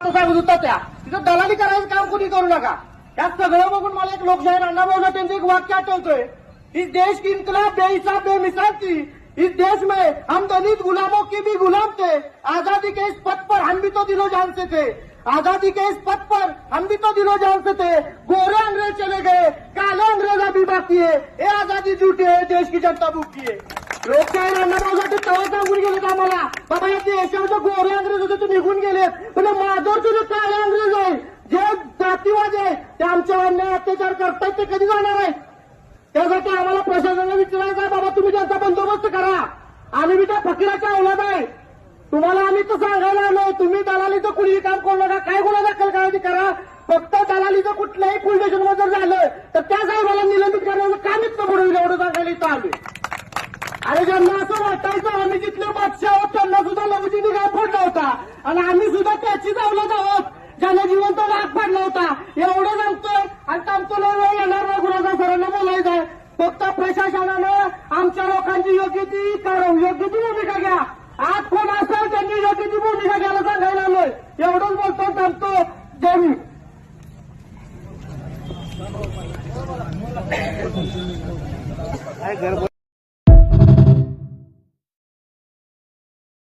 सांगत होता त्या तिथं दलाली करायचं काम कुणी करू नका. या सगळं बघून मला एक लोकशाहीर अण्णाभाऊ त्यांचं एक वाक्य आठवतोय. इस देश की इनकलाब बेहिसाब बेमिसाल थी. इस देश में हम दलित गुलामों की भी गुलाम थे. आजादी के इस पथ पर हम भी तो दिलो जान से थे. आजादी के इस पथ पर हम भी तो दिलो जान से थे. गोरे अंग्रेज चले गए, काले अंग्रेज अभी बाकी है. ये आजादी झूठी है, देश की जनता भूखी है. लोकशाहीर अण्णाभाऊसाठी तेव्हा सांगून गेलेत आम्हाला, बाबा या देशाचे गोरे अंग्रेज होते ते निघून गेलेत, पण माझ्यावरचे जे काळे अंग्रेज आहे, जे जातीवाद आहे, ते आमच्या अन्याय अत्याचार करतायत, ते कधी जाणार आहे? त्यासाठी आम्हाला प्रशासनाला विचारायचं आहे, बाबा तुम्ही त्यांचा बंदोबस्त करा. आम्ही बी त्या फकीराच्या औलाद आहे. तुम्हाला आम्ही तर सांगायला आलो, तुम्ही दलालीचं कुणीही काम करू नका, काय गुन्हा दाखल करायची करा. फक्त दलालीचं कुठल्याही पोलीस स्टेशनमध्ये जर झालं तर त्या साहेबाला निलंबित करण्याचं काम इतकं बुडवलं, एवढं सांगायला इथं आलोय. अरे ज्यांना असं वाटायचं आम्ही जिथले बादशाह आहोत त्यांना सुद्धा लघुची निघा फोडला होता आणि आम्ही सुद्धा त्याचीच अवलाद आहोत ज्यांना जिवंत राग पाडला होता, एवढं सांगतोय. आणि आमचं लय वेळ येणार नाही गुन्हाचा सरांना बोलायचं आहे. फक्त प्रशासनानं आमच्या लोकांची योग्य ती भूमिका घ्या. आज कोण असेल त्यांनी योग्य ती भूमिका घ्यायला सांगायला आलोय. एवढंच बोलतो, थांबतो. जय हिंद.